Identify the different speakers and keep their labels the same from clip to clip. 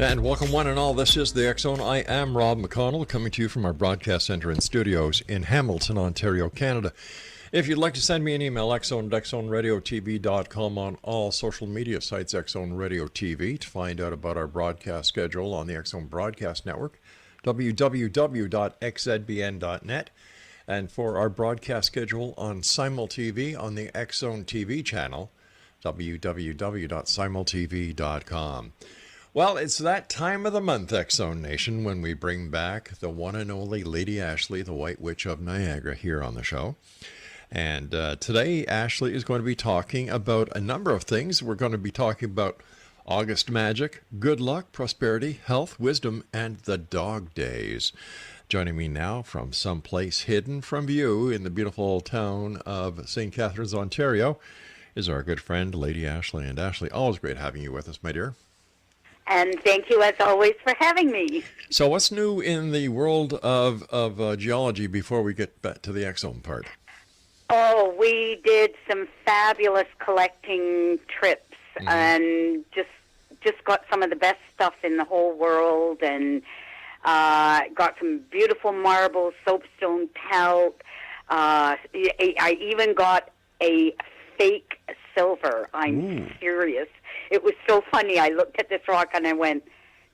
Speaker 1: And welcome one and all. This is the X Zone. I am Rob McConnell, coming to you from our broadcast center and studios in Hamilton, Ontario, Canada. If you'd like to send me an email, xzone@xzoneradiotv.com, on all social media sites, X Zone Radio TV, to find out about our broadcast schedule on the X Zone Broadcast Network, www.xzbn.net, and for our broadcast schedule on Simul TV on the X Zone TV channel, www.simultv.com. Well, it's that time of the month, X Zone Nation, when we bring back the one and only Lady Ashley, the White Witch of Niagara, here on the show. And today, Ashley is going to be talking about a number of things. We're going to be talking about August magic, good luck, prosperity, health, wisdom, and the dog days. Joining me now from someplace hidden from view in the beautiful town of St. Catharines, Ontario, is our good friend, Lady Ashley. And Ashley, always great having you with us, my dear.
Speaker 2: And thank you, as always, for having me.
Speaker 1: So what's new in the world of geology before we get back to the X Zone part?
Speaker 2: Oh, we did some fabulous collecting trips and just got some of the best stuff in the whole world, and got some beautiful marbles, soapstone pelt. I even got a fake silver. I'm serious. It was so funny. I looked at this rock and I went,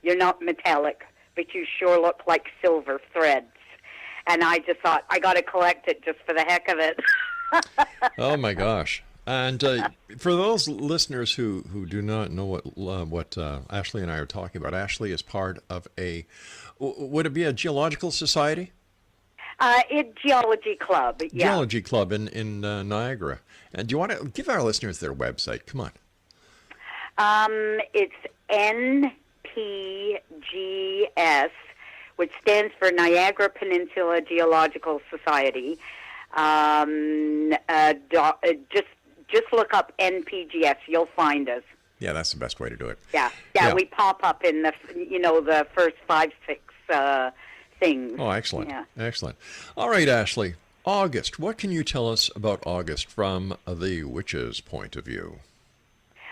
Speaker 2: "You're not metallic, but you sure look like silver threads." And I just thought, I got to collect it just for the heck of it.
Speaker 1: Oh my gosh! And for those listeners who do not know what Ashley and I are talking about, Ashley is part of would it be a geological society?
Speaker 2: Geology club. Yeah.
Speaker 1: Geology club in Niagara. And do you want to give our listeners their website? Come on.
Speaker 2: It's NPGS, which stands for Niagara Peninsula Geological Society. Just look up NPGS. You'll find us.
Speaker 1: Yeah, that's the best way to do it.
Speaker 2: Yeah. We pop up in the first 5, 6 things.
Speaker 1: Oh, excellent.
Speaker 2: Yeah.
Speaker 1: Excellent. All right, Ashley. August. What can you tell us about August from the witch's point of view?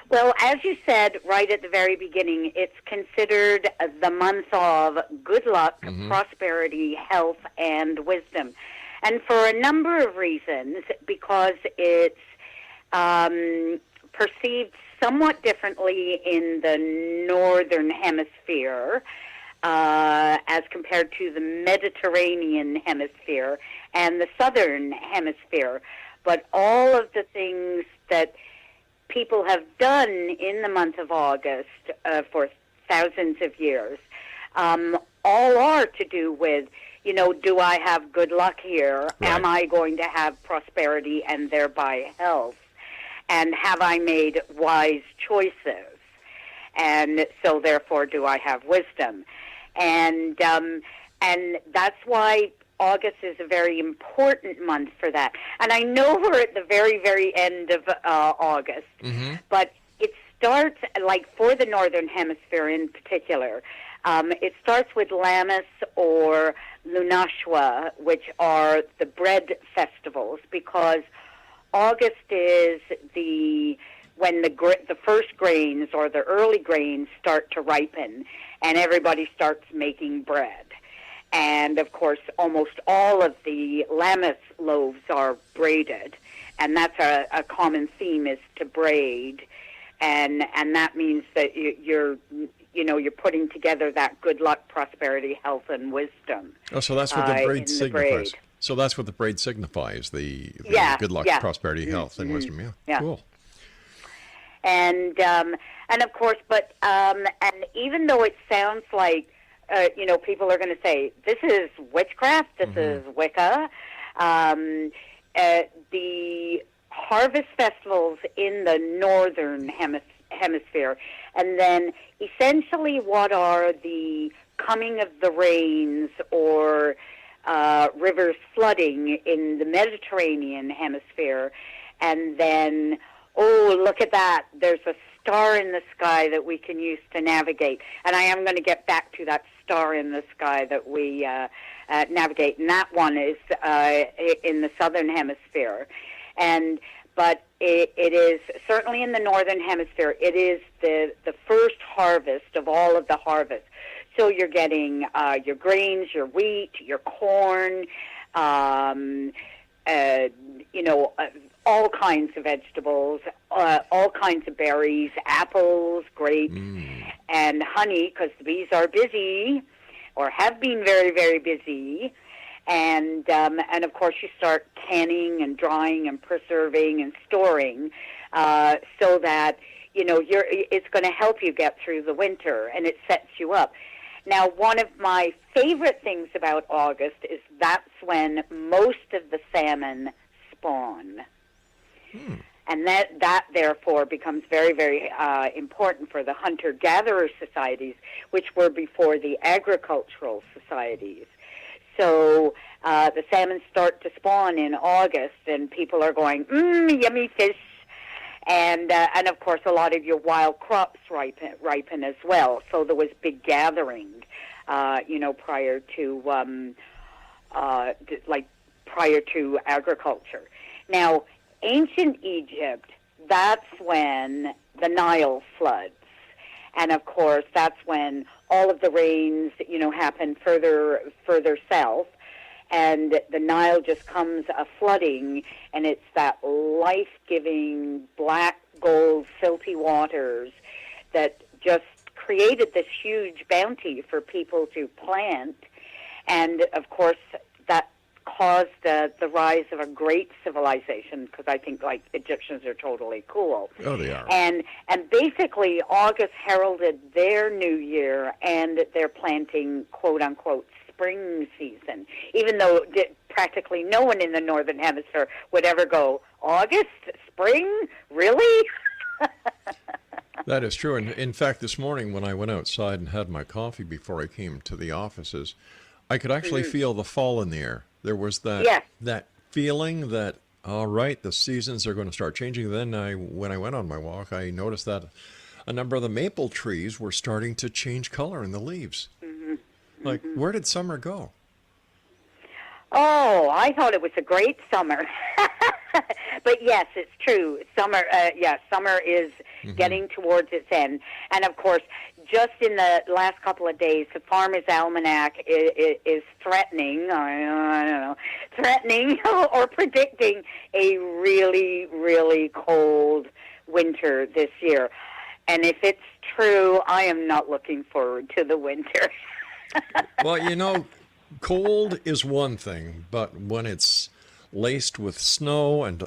Speaker 2: Well, as you said right at the very beginning, it's considered the month of good luck, prosperity, health, and wisdom. And for a number of reasons, because it's perceived somewhat differently in the northern hemisphere as compared to the Mediterranean hemisphere and the southern hemisphere. But all of the things that people have done in the month of August for thousands of years all are to do with, do I have good luck here? Right. Am I going to have prosperity and thereby health? And have I made wise choices? And so therefore do I have wisdom? And that's why August is a very important month for that. And I know we're at the very, very end of August, but it starts, like for the Northern Hemisphere in particular, it starts with Lammas or Lunashwa, which are the bread festivals, because August is when the first grains or the early grains start to ripen, and everybody starts making bread. And, of course, almost all of the Lammas loaves are braided, and that's a common theme, is to braid. And that means that you're putting together that good luck, prosperity, health, and wisdom.
Speaker 1: Oh, so that's what the braid signifies. So that's what the braid signifies, the good luck, prosperity, health, and wisdom. Yeah, cool. And
Speaker 2: of course, and even though it sounds like, people are going to say, this is witchcraft, this is Wicca. The harvest festivals in the northern hemisphere, and then essentially what are the coming of the rains or rivers flooding in the Mediterranean hemisphere, and then, oh, look at that, there's a star in the sky that we can use to navigate. And I am going to get back to that star in the sky that we navigate, and that one is in the southern hemisphere. but it is certainly in the northern hemisphere. It is the first harvest of all of the harvests. So you're getting your grains, your wheat, your corn, all kinds of vegetables, all kinds of berries, apples, grapes, and honey, because the bees are busy, or have been very, very busy. And of course, you start canning and drying and preserving and storing, so that it's going to help you get through the winter, and it sets you up. Now, one of my favorite things about August is that's when most of the salmon spawn. And that therefore becomes very, very important for the hunter-gatherer societies, which were before the agricultural societies. So the salmon start to spawn in August, and people are going, yummy fish. And of course, a lot of your wild crops ripen as well. So there was big gathering, prior to agriculture. Now, ancient Egypt, that's when the Nile floods. And of course, that's when all of the rains, happen further south. And the Nile just comes flooding, and it's that life-giving black gold silty waters that just created this huge bounty for people to plant. And of course, that caused the rise of a great civilization, because I think Egyptians are totally cool.
Speaker 1: Oh, they are.
Speaker 2: And basically, August heralded their new year and their planting, quote unquote, spring season, even though practically no one in the northern hemisphere would ever go, August, spring, really?
Speaker 1: That is true. And in fact, this morning when I went outside and had my coffee before I came to the offices, I could actually feel the fall in the air. There was that feeling that, all right, the seasons are going to start changing. Then when I went on my walk, I noticed that a number of the maple trees were starting to change color in the leaves. Like, where did summer go?
Speaker 2: Oh, I thought it was a great summer. But yes, it's true. Summer is getting towards its end. And of course, just in the last couple of days, the Farmer's Almanac is threatening, threatening or predicting a really, really cold winter this year. And if it's true, I am not looking forward to the winter.
Speaker 1: Well, cold is one thing, but when it's laced with snow, and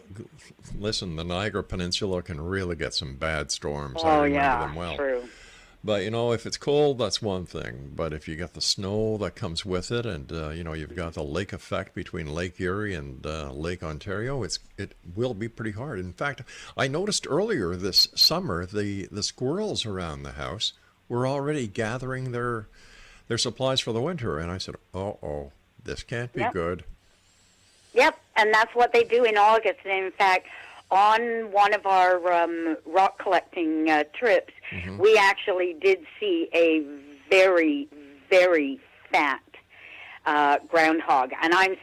Speaker 1: listen, the Niagara Peninsula can really get some bad storms. I remember them well.
Speaker 2: True.
Speaker 1: But, if it's cold, that's one thing. But if you get the snow that comes with it, and, you've got the lake effect between Lake Erie and Lake Ontario, it will be pretty hard. In fact, I noticed earlier this summer, the squirrels around the house were already gathering their supplies for the winter. And I said, this can't be good.
Speaker 2: Yep, and that's what they do in August. And in fact, on one of our rock collecting trips, we actually did see a very, very fat groundhog. And I'm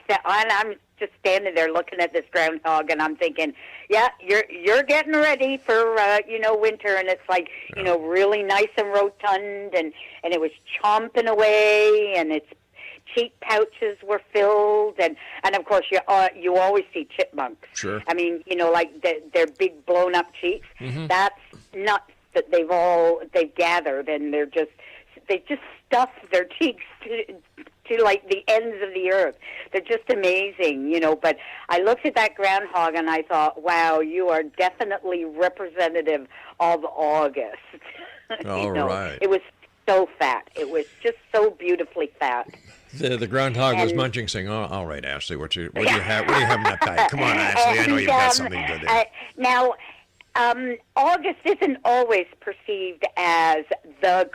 Speaker 2: just standing there looking at this groundhog, and I'm thinking, yeah, you're getting ready for winter, and it's like really nice and rotund, and it was chomping away, and its cheek pouches were filled, and of course you always see chipmunks.
Speaker 1: Sure.
Speaker 2: I mean, like their big blown up cheeks. That's nuts that they've gathered, and they just stuff their cheeks to like the ends of the earth. They're just amazing, But I looked at that groundhog and I thought, wow, you are definitely representative of August.
Speaker 1: All right.
Speaker 2: It was so fat. It was just so beautifully fat.
Speaker 1: The groundhog was munching, saying, "Oh, all right, Ashley, what do you have? What do you have in that bag? Come on, Ashley, I know you've got something good there."
Speaker 2: Now, August isn't always perceived as the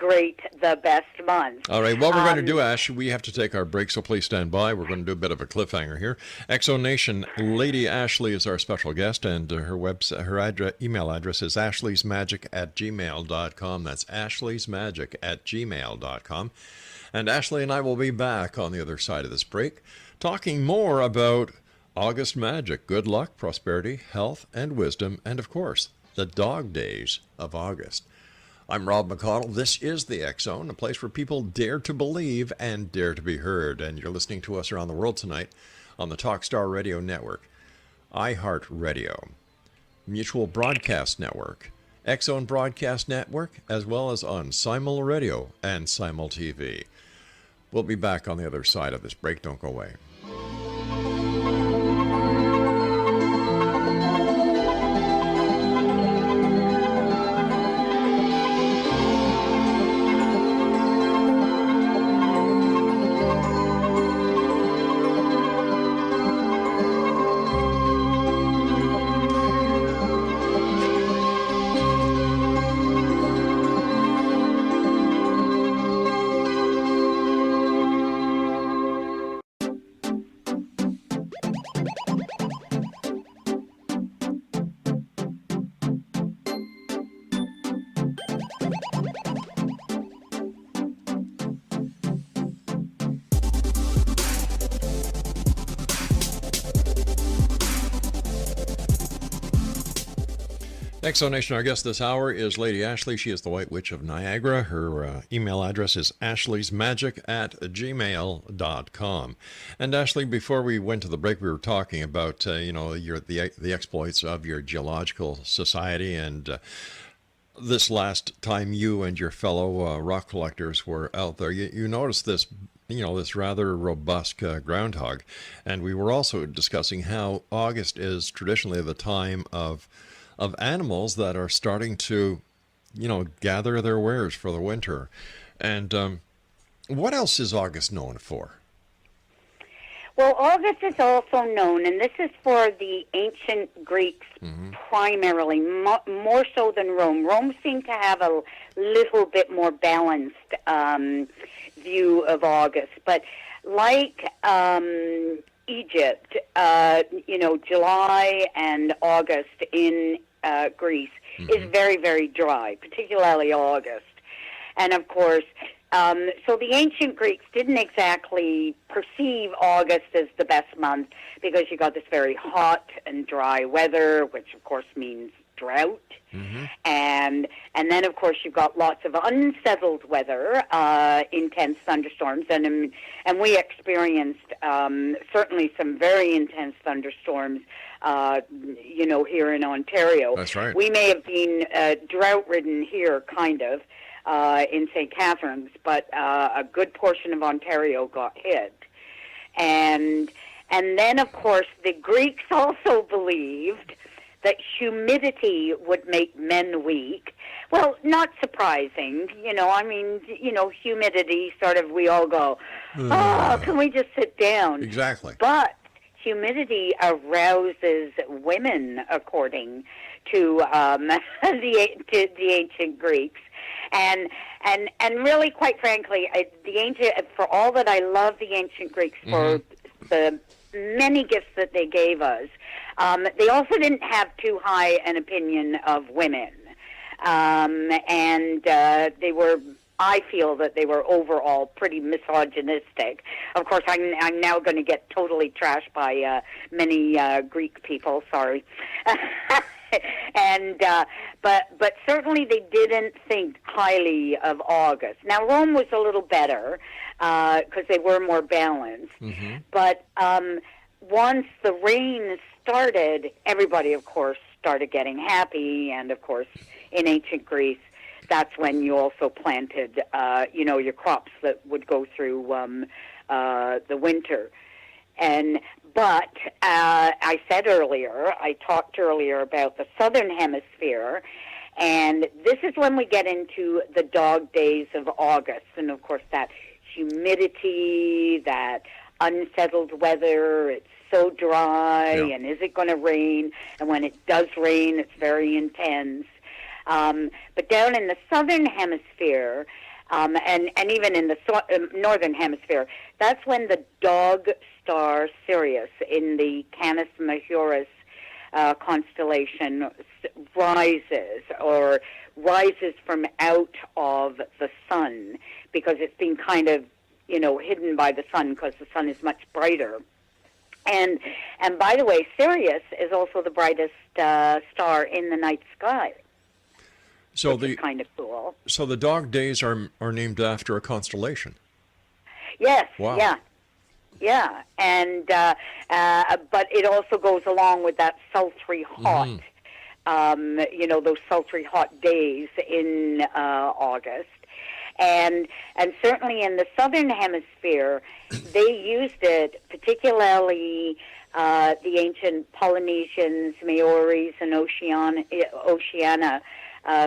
Speaker 2: best month.
Speaker 1: All right, what we're going to do, Ash, we have to take our break, so please stand by. We're going to do a bit of a cliffhanger here. Exonation, Lady Ashley is our special guest, and her website, her email address is ashleysmagic@gmail.com. That's ashleysmagic@gmail.com. And Ashley and I will be back on the other side of this break, talking more about August magic, good luck, prosperity, health, and wisdom, and of course, the dog days of August. I'm Rob McConnell. This is the X Zone, a place where people dare to believe and dare to be heard. And you're listening to us around the world tonight on the Talkstar Radio Network, iHeartRadio, Mutual Broadcast Network, X Zone Broadcast Network, as well as on Simul Radio and Simul TV. We'll be back on the other side of this break. Don't go away. Exonation, our guest this hour is Lady Ashley. She is the White Witch of Niagara. Her email address is ashleysmagic@gmail.com. And Ashley, before we went to the break, we were talking about, the exploits of your geological society. And this last time you and your fellow rock collectors were out there, you noticed this, this rather robust groundhog. And we were also discussing how August is traditionally the time of animals that are starting to, gather their wares for the winter. And what else is August known for?
Speaker 2: Well, August is also known, and this is for the ancient Greeks primarily, more so than Rome. Rome seemed to have a little bit more balanced view of August. But like Egypt, July and August in Greece is very, very dry, particularly August. And of course, so the ancient Greeks didn't exactly perceive August as the best month because you got this very hot and dry weather, which of course means drought. And then of course you've got lots of unsettled weather, intense thunderstorms, and we experienced certainly some very intense thunderstorms here in Ontario.
Speaker 1: That's right.
Speaker 2: We may have been drought-ridden here, kind of, in St. Catharines, but a good portion of Ontario got hit. And then, of course, the Greeks also believed that humidity would make men weak. Well, not surprising, humidity, sort of, we all go, can we just sit down?
Speaker 1: Exactly.
Speaker 2: But humidity arouses women, according to the ancient Greeks, and really, quite frankly, for all that I love the ancient Greeks for the many gifts that they gave us, they also didn't have too high an opinion of women, and they were. I feel that they were overall pretty misogynistic. Of course, I'm now going to get totally trashed by many Greek people. Sorry, but certainly they didn't think highly of August. Now Rome was a little better because they were more balanced. But once the rain started, everybody, of course, started getting happy, and of course, in ancient Greece, that's when you also planted, your crops that would go through the winter. But I talked earlier about the southern hemisphere, and this is when we get into the dog days of August, and of course that humidity, that unsettled weather. It's so dry, and is it going to rain? And when it does rain, it's very intense. But down in the southern hemisphere, and even in the northern hemisphere, that's when the dog star Sirius in the Canis Majoris constellation rises from out of the sun, because it's been kind of, hidden by the sun, because the sun is much brighter. And by the way, Sirius is also the brightest star in the night sky,
Speaker 1: So
Speaker 2: which is kind of cool.
Speaker 1: So the dog days are named after a constellation.
Speaker 2: Yes,
Speaker 1: Wow.
Speaker 2: yeah, and but it also goes along with that sultry hot, those sultry hot days in August, and certainly in the southern hemisphere, they used it, particularly the ancient Polynesians, Maoris, and Oceania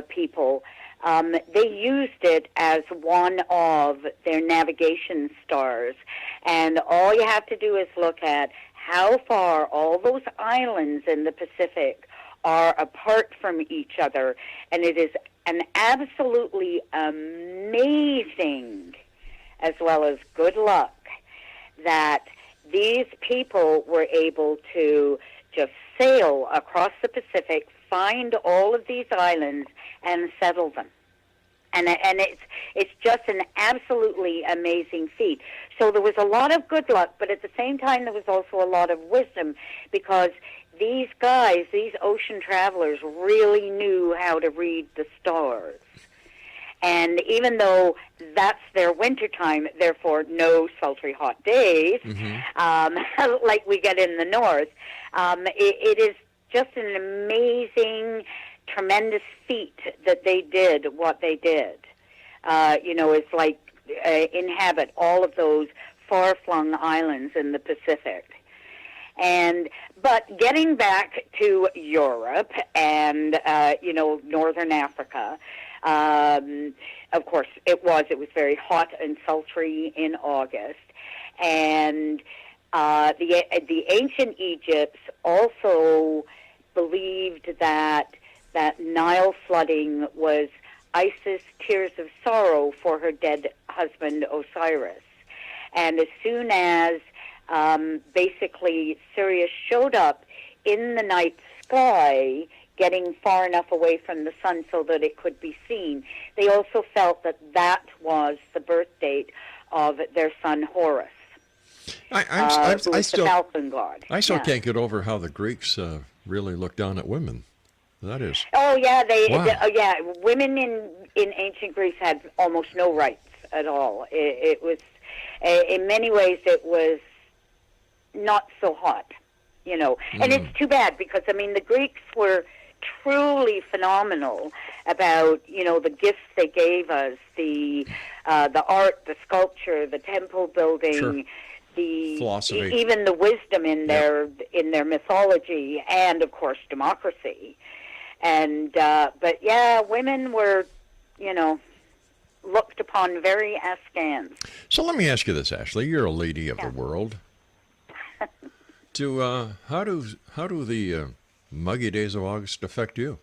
Speaker 2: people. They used it as one of their navigation stars. And all you have to do is look at how far all those islands in the Pacific are apart from each other. And it is an absolutely amazing, as well as good luck, that these people were able to just sail across the Pacific, find all of these islands, and settle them. And it's just an absolutely amazing feat. So there was a lot of good luck, but at the same time there was also a lot of wisdom, because these guys, these ocean travelers, really knew how to read the stars. And even though that's their wintertime, therefore no sultry hot days, like we get in the north, it is just an amazing, tremendous feat that they did what they did. It's like inhabit all of those far-flung islands in the Pacific. But getting back to Europe and, northern Africa, of course, it was very hot and sultry in August. And the ancient Egypts also believed that Nile flooding was Isis' tears of sorrow for her dead husband Osiris. And as soon as basically Sirius showed up in the night sky, getting far enough away from the sun so that it could be seen, they also felt that was the birth date of their son Horus.
Speaker 1: I still,
Speaker 2: the falcon god.
Speaker 1: I still can't get over how the Greeks really looked down at women. That is.
Speaker 2: Oh yeah,
Speaker 1: Wow.
Speaker 2: Women in ancient Greece had almost no rights at all. It was, in many ways, it was not so hot, And it's too bad, because the Greeks were truly phenomenal about the gifts they gave us, the art, the sculpture, the temple building.
Speaker 1: Sure.
Speaker 2: The
Speaker 1: philosophy,
Speaker 2: even the wisdom in their mythology, and of course democracy. And but yeah, women were, looked upon very askance.
Speaker 1: So let me ask you this, Ashley. You're a lady of the world. How do the muggy days of August affect you?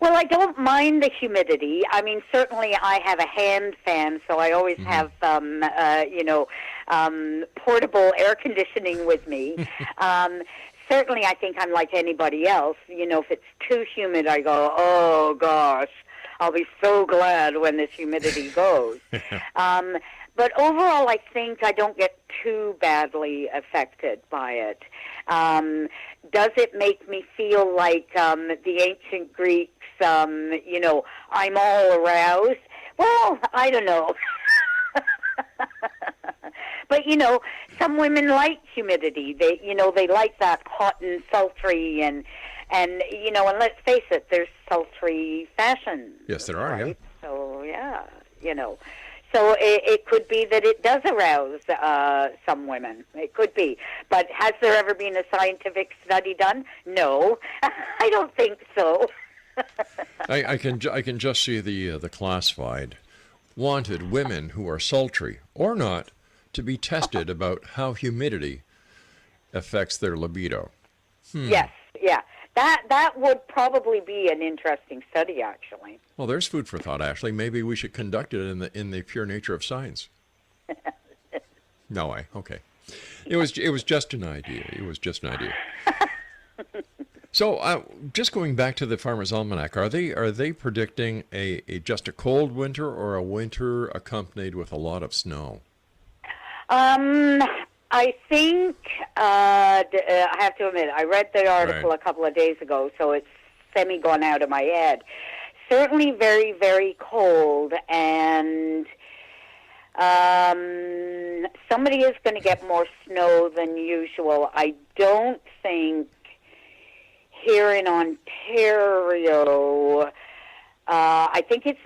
Speaker 2: Well, I don't mind the humidity. Certainly I have a hand fan, so I always have, portable air conditioning with me. Certainly I think I'm like anybody else. If it's too humid, I go, oh, gosh, I'll be so glad when this humidity goes. But overall, I think I don't get too badly affected by it. Does it make me feel like the ancient Greeks, I'm all aroused? Well, I don't know. But, some women like humidity. They like that hot and sultry, and let's face it, there's sultry fashion.
Speaker 1: Yes, there are,
Speaker 2: right? So, So it could be that it does arouse some women. It could be. But has there ever been a scientific study done? No. I don't think so.
Speaker 1: I can just see the classified wanted women who are sultry or not to be tested about how humidity affects their libido.
Speaker 2: Yes, yeah. That would probably be an interesting study, actually.
Speaker 1: Well, there's food for thought, Ashley. Maybe we should conduct it in the pure nature of science. No way. Okay. It was just an idea. It was just an idea. So, just going back to the Farmer's Almanac, are they predicting just a cold winter or a winter accompanied with a lot of snow?
Speaker 2: I think, I have to admit, I read the article a couple of days ago, so it's semi-gone out of my head. Certainly very, very cold, and somebody is going to get more snow than usual. I don't think here in Ontario, I think it's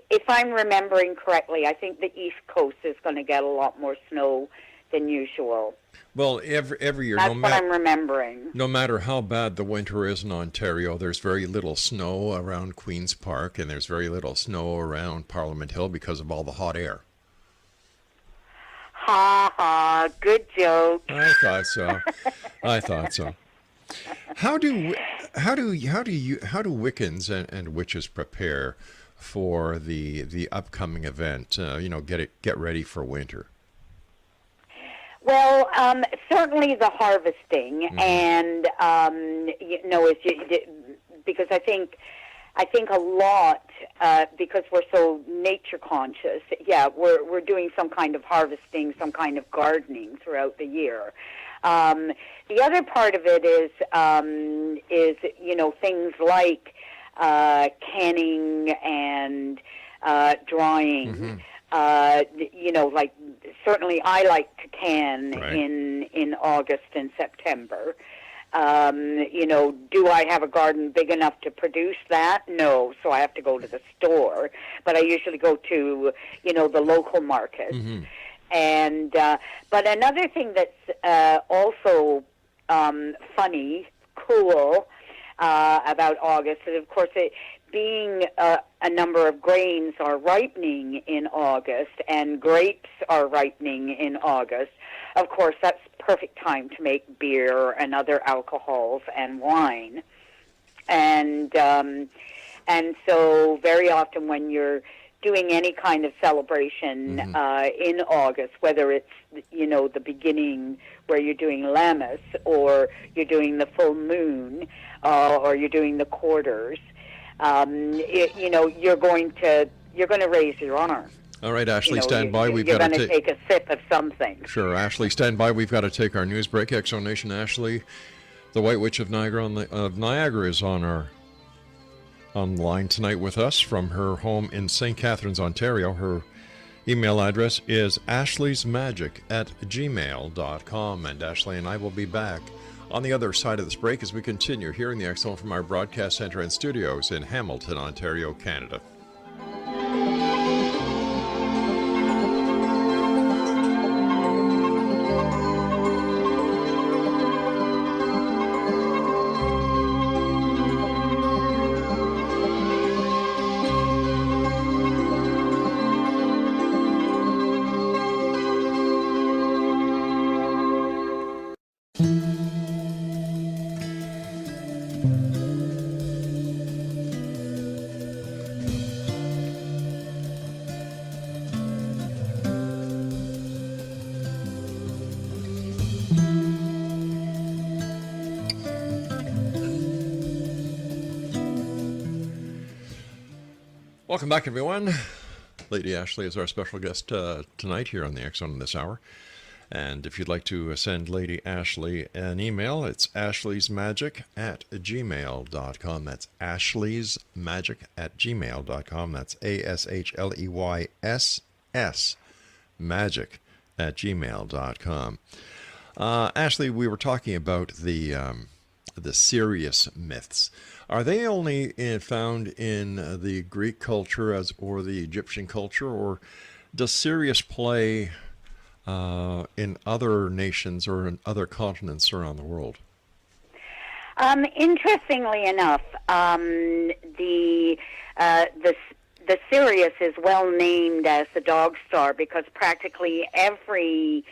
Speaker 2: if I'm remembering correctly, I think the East Coast is going to get a lot more snow than usual.
Speaker 1: Well, every year,
Speaker 2: that's what I'm remembering.
Speaker 1: No matter how bad the winter is in Ontario, there's very little snow around Queen's Park, and there's very little snow around Parliament Hill because of all the hot air.
Speaker 2: Ha ha! Good joke.
Speaker 1: I thought so. How do Wiccans and witches prepare for the upcoming event? Get ready for winter.
Speaker 2: Well, certainly the harvesting, and because I think a lot because we're so nature conscious. Yeah, we're doing some kind of harvesting, some kind of gardening throughout the year. The other part of it is things like canning and drying. Like certainly I like to can in August and September. Do I have a garden big enough to produce that? No, so I have to go to the store. But I usually go to, the local market. Mm-hmm. And but another thing that's also funny, cool about August is, of course, being a number of grains are ripening in August and grapes are ripening in August. Of course, that's perfect time to make beer and other alcohols and wine. And so very often when you're doing any kind of celebration in August, whether it's, the beginning where you're doing Lammas or you're doing the full moon or you're doing the quarters, you're going to raise your arm.
Speaker 1: All right, Ashley, stand by.
Speaker 2: You're going to take a sip of something.
Speaker 1: Sure, Ashley, stand by. We've got to take our news break. X Zone Nation, Ashley, the White Witch of Niagara, is on the line tonight with us from her home in St. Catharines, Ontario. Her email address is ashleysmagic@gmail.com, and Ashley and I will be back on the other side of this break as we continue here in the X Zone from our broadcast center and studios in Hamilton, Ontario, Canada. Welcome back, everyone. Lady Ashley is our special guest tonight here on the X Zone this hour. And if you'd like to send Lady Ashley an email, it's ashleysmagic@gmail.com. That's ashleysmagic@gmail.com. That's ASHLEYSS magic@gmail.com. Ashley, we were talking about the serious myths. Are they only found in the Greek culture or the Egyptian culture, or does Sirius play in other nations or in other continents around the world?
Speaker 2: Interestingly enough, the Sirius is well named as the dog star because practically every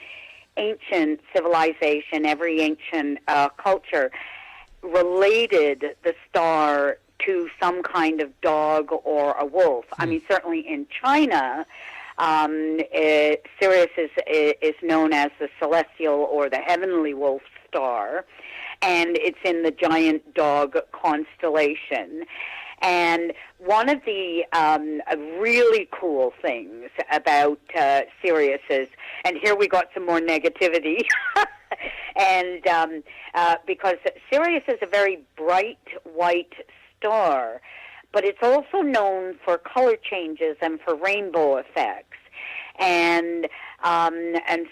Speaker 2: ancient civilization, every ancient culture related the star to some kind of dog or a wolf. I mean, certainly in China, Sirius is known as the celestial or the heavenly wolf star, and it's in the giant dog constellation. And one of the really cool things about Sirius is, and here we got some more negativity, and because Sirius is a very bright white star, but it's also known for color changes and for rainbow effects. And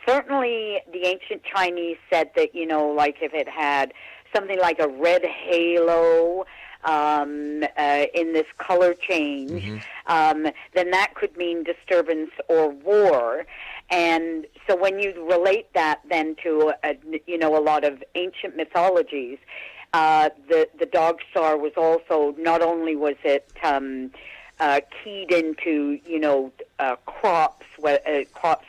Speaker 2: certainly the ancient Chinese said that, you know, like if it had something like a red halo in this color change, then that could mean disturbance or war. And so when you relate that then to, you know, a lot of ancient mythologies, the dog star was also, not only was it keyed into, you know, crops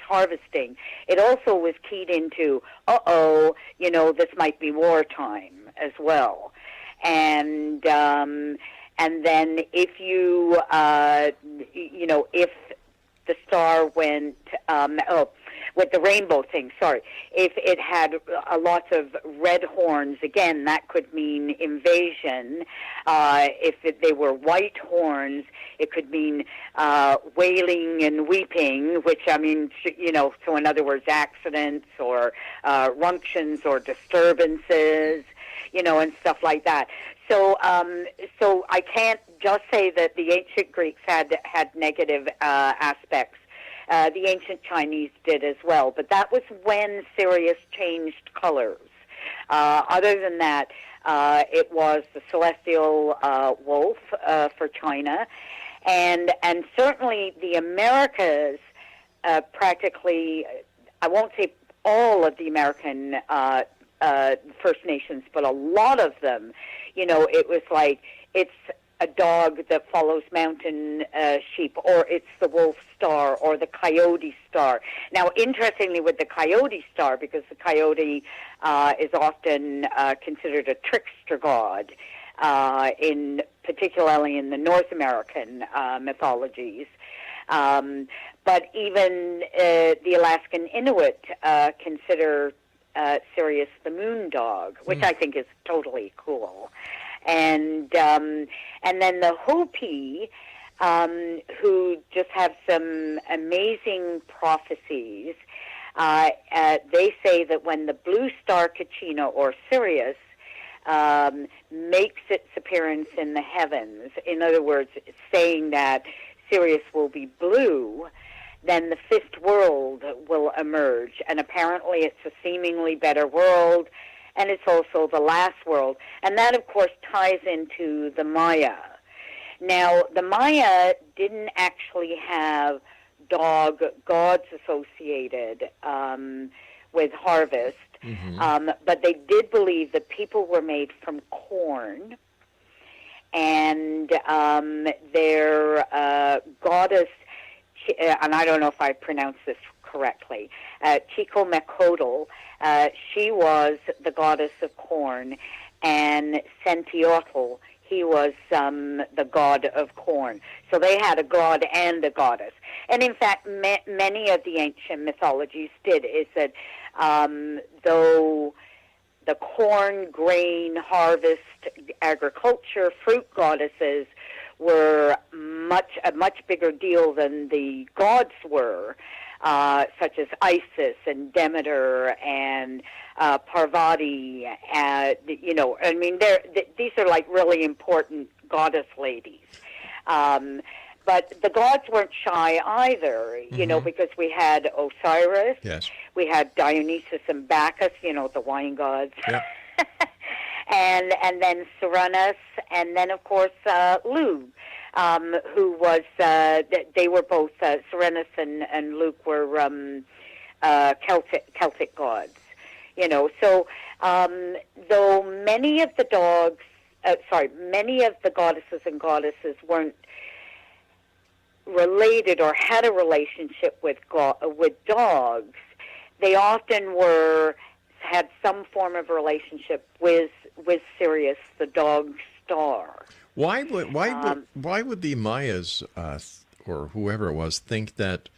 Speaker 2: harvesting, it also was keyed into, you know, this might be wartime as well. And then if you, you know, if the star went, with the rainbow thing, if it had lots of red horns, again, that could mean invasion. If they were white horns, it could mean wailing and weeping, which, I mean, you know, so in other words, accidents or runctions or disturbances, you know, and stuff like that. So so I can't just say that the ancient Greeks had negative aspects. The ancient Chinese did as well, but that was when Sirius changed colors. Other than that, it was the celestial wolf for China, and certainly the Americas, practically, I won't say all of the American First Nations, but a lot of them, you know, it was like, it's a dog that follows mountain sheep, or it's the wolf star, or the coyote star. Now, interestingly, with the coyote star, because the coyote is often considered a trickster god, particularly in the North American mythologies. But even the Alaskan Inuit consider Sirius the moon dog, which I think is totally cool. And then the Hopi, who just have some amazing prophecies, they say that when the blue star Kachina, or Sirius, makes its appearance in the heavens, in other words, saying that Sirius will be blue, then the fifth world will emerge. And apparently it's a seemingly better world, and it's also the last world. And that, of course, ties into the Maya. Now, the Maya didn't actually have dog gods associated with harvest, but they did believe that people were made from corn, and their goddess, and I don't know if I pronounced this correctly, Chico-Mecotl, she was the goddess of corn, and Sentiotl, he was the god of corn. So they had a god and a goddess. And in fact, many of the ancient mythologies did, is that though the corn, grain, harvest, agriculture, fruit goddesses were a much bigger deal than the gods were, such as Isis and Demeter and Parvati. You know, I mean, these are like really important goddess ladies. But the gods weren't shy either, you know, because we had Osiris,
Speaker 1: yes,
Speaker 2: we had Dionysus and Bacchus, you know, the wine gods,
Speaker 1: yep.
Speaker 2: and then Serenus, and then, of course, Lugh. Who was, they were both, Serenus and Luke were Celtic gods, you know. So though many of the goddesses and goddesses weren't related or had a relationship with dogs, they often had some form of relationship with Sirius, the dog star.
Speaker 1: Why would the Mayas or whoever it was think that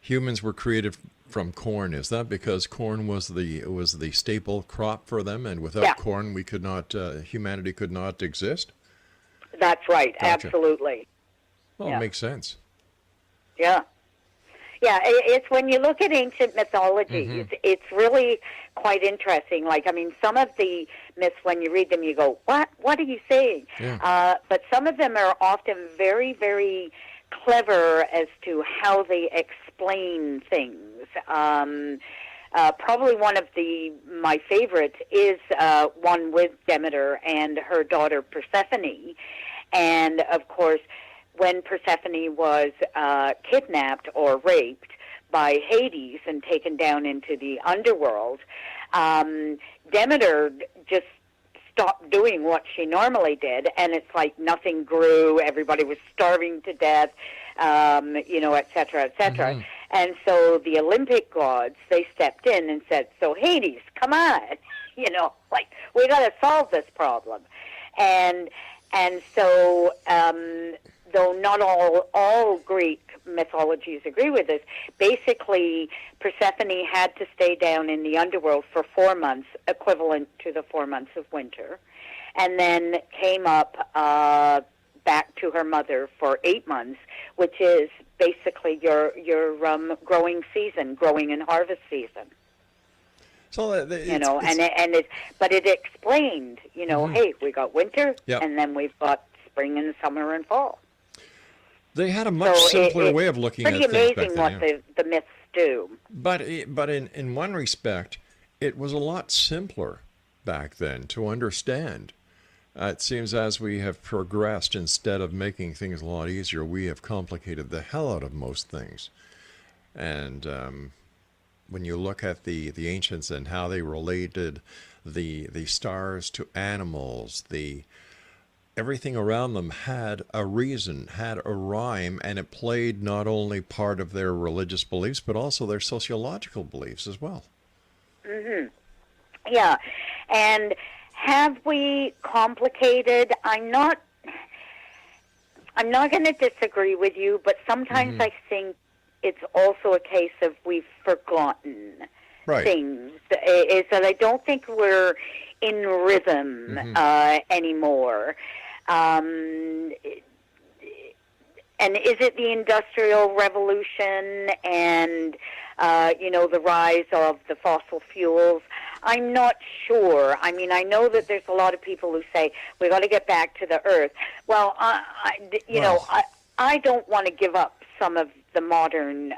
Speaker 1: humans were created from corn? Is that because corn was the staple crop for them, and without corn humanity could not exist?
Speaker 2: That's right.
Speaker 1: Gotcha.
Speaker 2: Absolutely.
Speaker 1: Well,
Speaker 2: Yeah.
Speaker 1: it makes sense.
Speaker 2: Yeah. Yeah, it's when you look at ancient mythologies, it's really quite interesting. Like, I mean, some of the myths, when you read them, you go, what? What are you saying?
Speaker 1: Yeah.
Speaker 2: But some of them are often very, very clever as to how they explain things. Probably one of my favorites is one with Demeter and her daughter Persephone. And, of course, when Persephone was kidnapped or raped by Hades and taken down into the underworld, Demeter just stopped doing what she normally did, and it's like nothing grew, everybody was starving to death, et cetera, et cetera. And so the Olympic gods, they stepped in and said, so Hades, come on, we got to solve this problem. And so, though not all Greek mythologies agree with this, basically Persephone had to stay down in the underworld for 4 months, equivalent to the 4 months of winter, and then came up back to her mother for 8 months, which is basically your growing season, growing and harvest season.
Speaker 1: So
Speaker 2: but it explained, hey, we got winter,
Speaker 1: Yep.
Speaker 2: and then we've got spring and summer and fall.
Speaker 1: They had a much simpler way of looking at things back then.
Speaker 2: Pretty amazing what the myths do.
Speaker 1: But in one respect, it was a lot simpler back then to understand. It seems as we have progressed, instead of making things a lot easier, we have complicated the hell out of most things. And when you look at the ancients and how they related the stars to animals, everything around them had a reason, had a rhyme, and it played not only part of their religious beliefs, but also their sociological beliefs as well.
Speaker 2: Yeah. And have we complicated? I'm not going to disagree with you, but sometimes I think it's also a case of we've forgotten things. Is that I don't think we're in rhythm anymore. And is it the Industrial Revolution and, the rise of the fossil fuels? I'm not sure. I mean, I know that there's a lot of people who say, we got to get back to the earth. Well, I don't want to give up some of the modern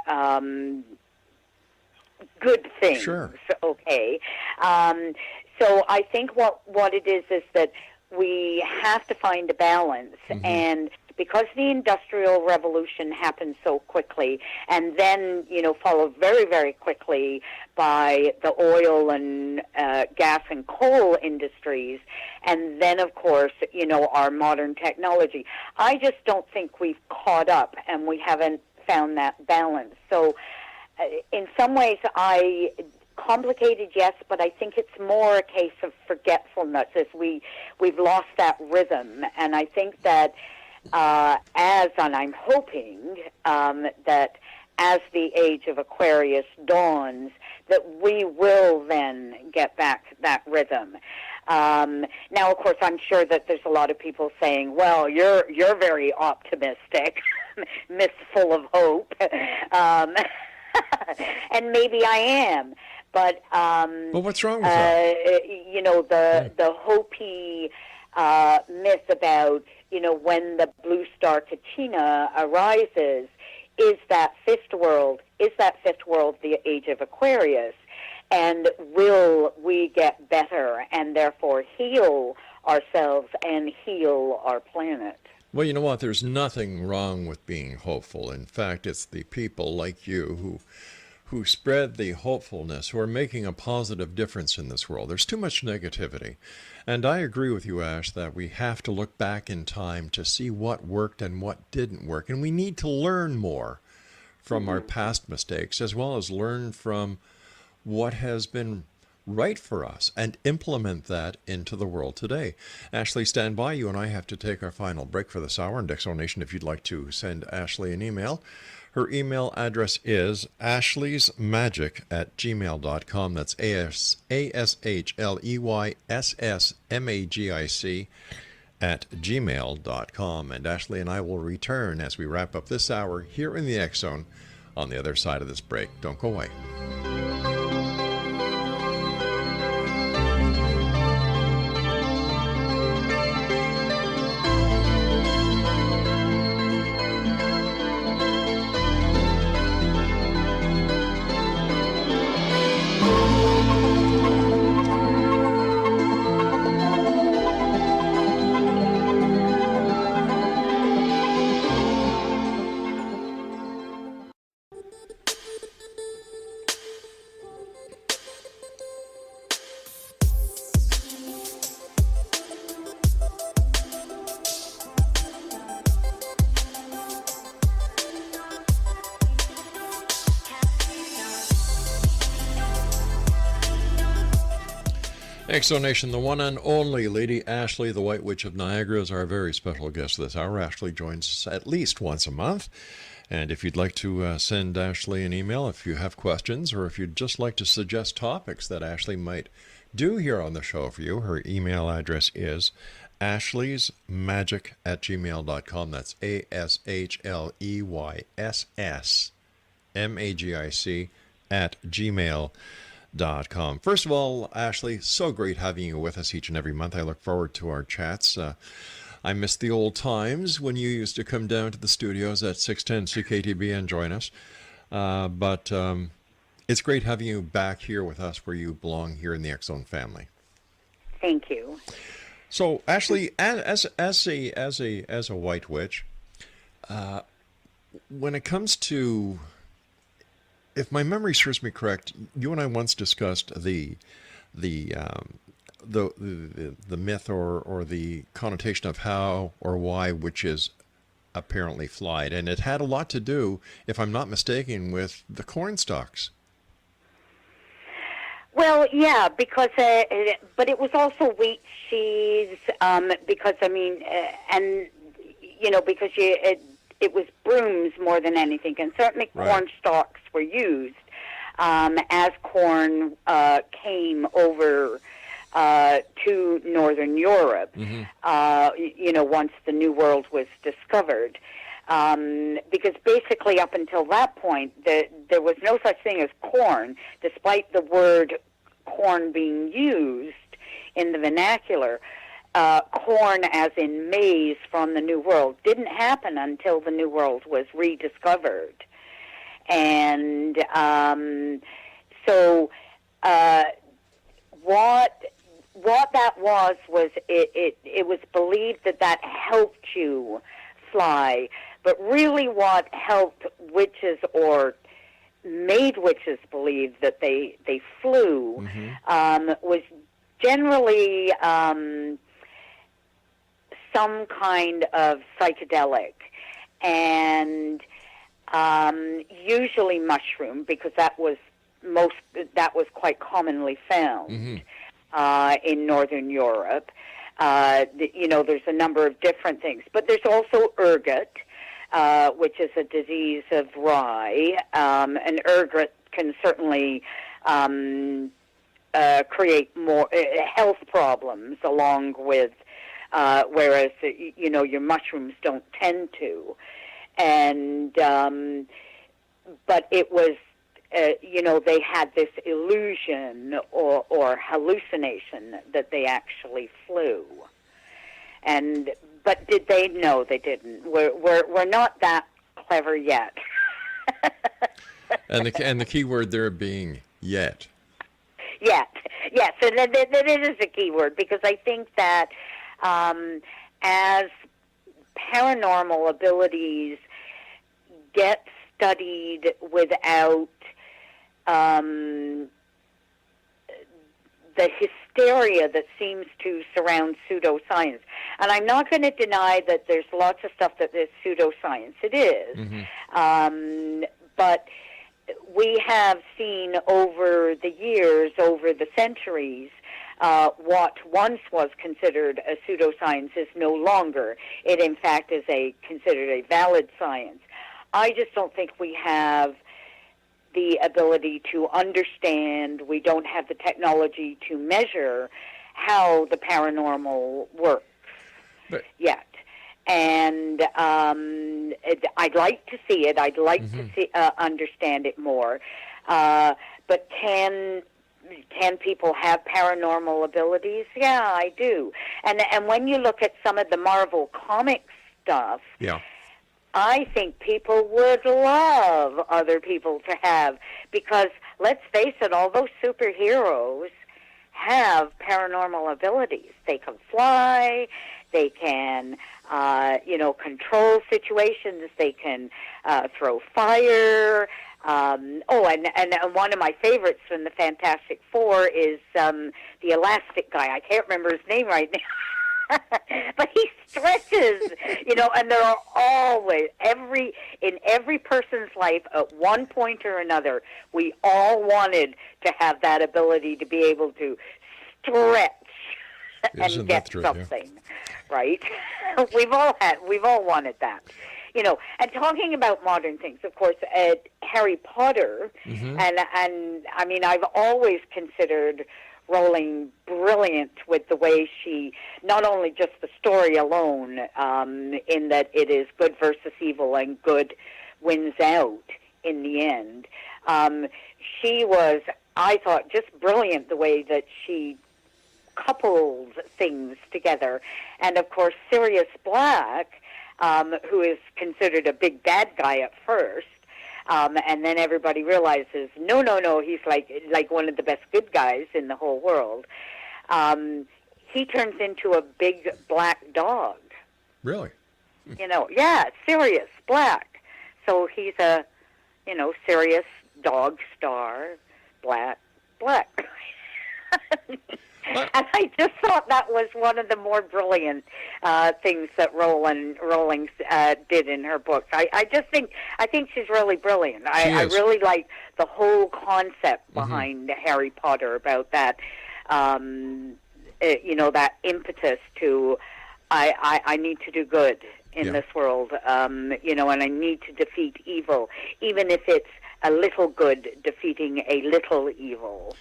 Speaker 2: good things.
Speaker 1: Sure.
Speaker 2: Okay. So I think what it is that we have to find a balance, and because the Industrial Revolution happened so quickly, and then followed very, very quickly by the oil and gas and coal industries, and then of course our modern technology. I just don't think we've caught up, and we haven't found that balance. So, in some ways, complicated, yes, but I think it's more a case of forgetfulness as we've lost that rhythm. And I think that and I'm hoping that as the age of Aquarius dawns, that we will then get back that rhythm. Now, of course, I'm sure that there's a lot of people saying, well, you're very optimistic, Miss Full of Hope. And maybe I am. But
Speaker 1: what's wrong with that?
Speaker 2: The Hopi myth about when the blue star Kachina arises, is that fifth world the age of Aquarius, and will we get better and therefore heal ourselves and heal our planet?
Speaker 1: Well, you know what? There's nothing wrong with being hopeful. In fact, it's the people like you who spread the hopefulness, who are making a positive difference in this world. There's too much negativity. And I agree with you, Ash, that we have to look back in time to see what worked and what didn't work. And we need to learn more from our past mistakes, as well as learn from what has been right for us and implement that into the world today. Ashley, stand by. You and I have to take our final break for this hour. And Exonation, if you'd like to send Ashley an email, her email address is ashleysmagic@gmail.com. That's ASHLEYSSMAGIC at gmail.com. And Ashley and I will return as we wrap up this hour here in the X Zone on the other side of this break. Don't go away. Exonation, the one and only Lady Ashley, the White Witch of Niagara, is our very special guest this hour. Ashley joins us at least once a month. And if you'd like to send Ashley an email, if you have questions, or if you'd just like to suggest topics that Ashley might do here on the show for you, her email address is ashleysmagic@gmail.com. That's ASHLEYSSMAGIC@gmail.com. First of all, Ashley, so great having you with us each and every month. I look forward to our chats. I miss the old times when you used to come down to the studios at 610 CKTB and join us. But it's great having you back here with us where you belong here in the X Zone family.
Speaker 2: Thank you.
Speaker 1: So, Ashley, as a white witch, when it comes to, if my memory serves me correct, you and I once discussed the myth or the connotation of how or why witches apparently flied, and it had a lot to do, if I'm not mistaken, with the corn stalks.
Speaker 2: Well, yeah, because but it was also wheat sheaves. Because and because it was brooms more than anything, and certainly corn stalks were used as corn came over to Northern Europe. Once the New World was discovered. Because basically up until that point, there was no such thing as corn, despite the word corn being used in the vernacular. Corn, as in maize from the New World, didn't happen until the New World was rediscovered. And what that was it was believed that helped you fly. But really what helped witches or made witches believe that they flew was generally some kind of psychedelic, and usually mushroom, because that was quite commonly found in Northern Europe. There's a number of different things, but there's also ergot, which is a disease of rye, and ergot can certainly create more health problems, along with whereas your mushrooms don't tend to, and but it was they had this illusion or hallucination that they actually flew. But did they? No, they didn't. We're not that clever yet.
Speaker 1: and the key word there being yet.
Speaker 2: Yet, yes, and that is a key word, because I think that as paranormal abilities get studied without the hysteria that seems to surround pseudoscience. And I'm not going to deny that there's lots of stuff that is pseudoscience. It is. But we have seen over the years, over the centuries, what once was considered a pseudoscience is no longer. It, in fact, is considered a valid science. I just don't think we have the ability to understand, we don't have the technology to measure how the paranormal works.
Speaker 1: But,
Speaker 2: yet. And I'd like to see it. I'd like to see understand it more. But can people have paranormal abilities? Yeah, I do. And when you look at some of the Marvel Comics stuff,
Speaker 1: yeah.
Speaker 2: I think people would love other people to have, because let's face it, all those superheroes have paranormal abilities. They can fly, they can, control situations, they can throw fire. And one of my favorites from the Fantastic Four is the elastic guy. I can't remember his name right now. But he stretches, and there are always, in every person's life at one point or another, we all wanted to have that ability to be able to stretch and get something, right? We've all wanted that. And talking about modern things, of course, Harry Potter, and I mean, I've always considered Rowling brilliant with the way she, not only just the story alone, in that it is good versus evil and good wins out in the end. She was, I thought, just brilliant the way that she couples things together. And of course, Sirius Black, who is considered a big bad guy at first, and then everybody realizes, no, he's like one of the best good guys in the whole world. He turns into a big black dog.
Speaker 1: Really?
Speaker 2: Yeah, Sirius Black. So he's a, Sirius dog star, black. And I just thought that was one of the more brilliant things that Rowling did in her books. I think she's really brilliant. I really like the whole concept behind Harry Potter, about that, that impetus to, I need to do good in this world, and I need to defeat evil, even if it's a little good defeating a little evil.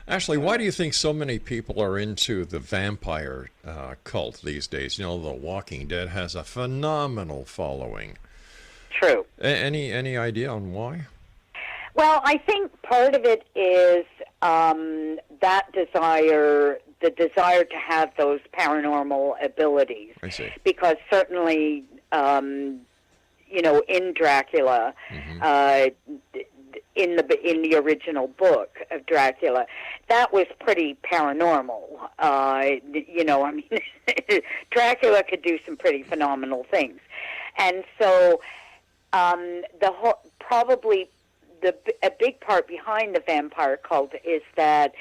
Speaker 1: Ashley, why do you think so many people are into the vampire cult these days? The Walking Dead has a phenomenal following.
Speaker 2: True.
Speaker 1: Any idea on why?
Speaker 2: Well, I think part of it is that desire, the desire to have those paranormal abilities.
Speaker 1: I see.
Speaker 2: Because certainly, in Dracula, in the original book of Dracula, that was pretty paranormal. Dracula could do some pretty phenomenal things, and so a big part behind the vampire cult is that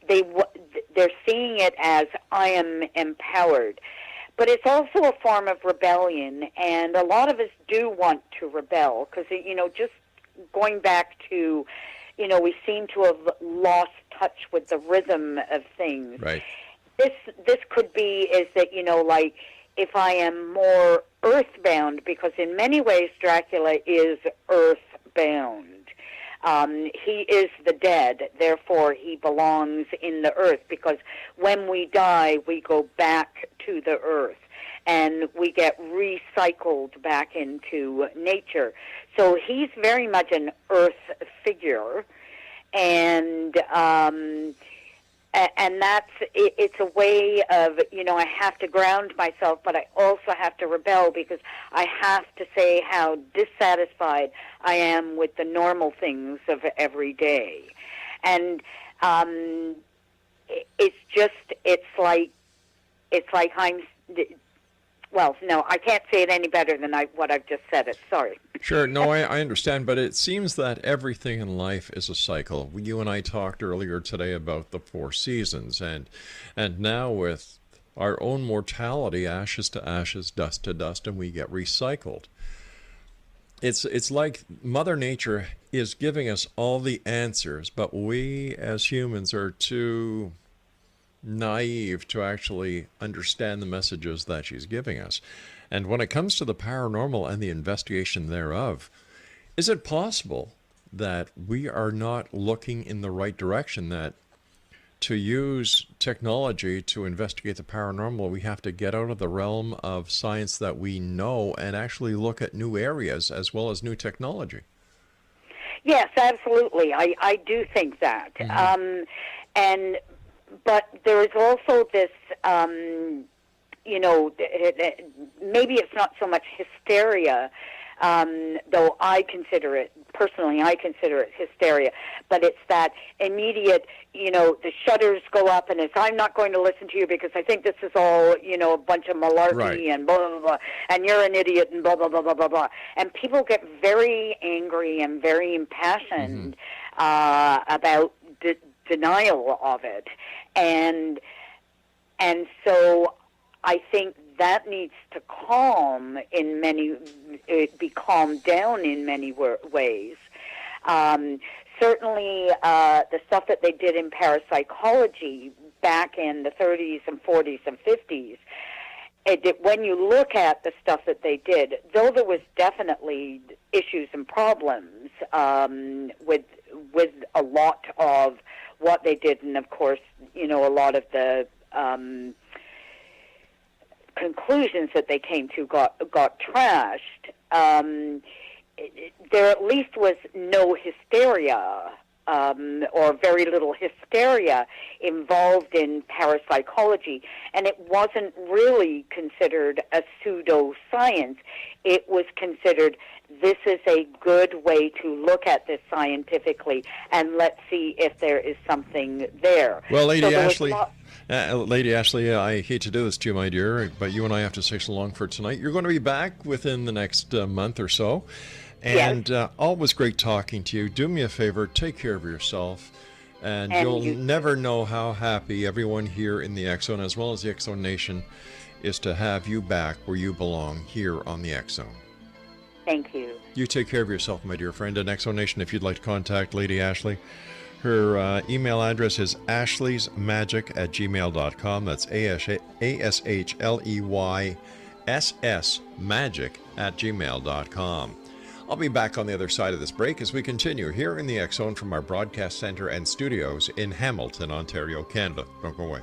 Speaker 2: they're seeing it as, I am empowered. But it's also a form of rebellion, and a lot of us do want to rebel, because, just going back to, we seem to have lost touch with the rhythm of things.
Speaker 1: Right.
Speaker 2: This could be is that, if I am more earthbound, because in many ways Dracula is earthbound. He is the dead, therefore he belongs in the earth, because when we die, we go back to the earth, and we get recycled back into nature. So he's very much an earth figure, and it's a way of, I have to ground myself, but I also have to rebel, because I have to say how dissatisfied I am with the normal things of every day. And it's like I'm, well, no, I can't say it any better than what I've just said it. Sorry.
Speaker 1: Sure. No, I understand, but it seems that everything in life is a cycle. You and I talked earlier today about the 4 seasons, and now with our own mortality, ashes to ashes, dust to dust, and we get recycled. It's like Mother Nature is giving us all the answers, but we as humans are too naive to actually understand the messages that she's giving us. And when it comes to the paranormal and the investigation thereof, is it possible that we are not looking in the right direction, that to use technology to investigate the paranormal, we have to get out of the realm of science that we know and actually look at new areas as well as new technology.
Speaker 2: Yes, absolutely. I do think that. But there is also this, maybe it's not so much hysteria, though I consider it hysteria, but it's that immediate, the shutters go up and it's, I'm not going to listen to you because I think this is all, a bunch of malarkey,
Speaker 1: right,
Speaker 2: and blah, blah, blah, and you're an idiot and blah, blah, blah, blah, blah, blah. And people get very angry and very impassioned about denial of it. And so I think that needs to be calmed down in many ways. Certainly, the stuff that they did in parapsychology back in the 30s and 40s and 50s, when you look at the stuff that they did, though there was definitely issues and problems with a lot of what they did, and of course, a lot of the conclusions that they came to got trashed. There at least was no hysteria, or very little hysteria involved in parapsychology, and it wasn't really considered a pseudoscience. It was considered, this is a good way to look at this scientifically, and let's see if there is something there.
Speaker 1: Well, Lady Ashley, I hate to do this to you, my dear, but you and I have to say so long for tonight. You're going to be back within the next month or so. And
Speaker 2: yes.
Speaker 1: Always great talking to you. Do me a favor, take care of yourself. And you'll never know how happy everyone here in the X-Zone, as well as the X-Zone Nation, is to have you back where you belong, here on the X-Zone.
Speaker 2: Thank you.
Speaker 1: You take care of yourself, my dear friend. And X-Zone Nation, if you'd like to contact Lady Ashley, her email address is ashleysmagic@gmail.com. That's ASHLEYSS magic@gmail.com. I'll be back on the other side of this break as we continue here in the X-Zone from our broadcast center and studios in Hamilton, Ontario, Canada. Don't go away.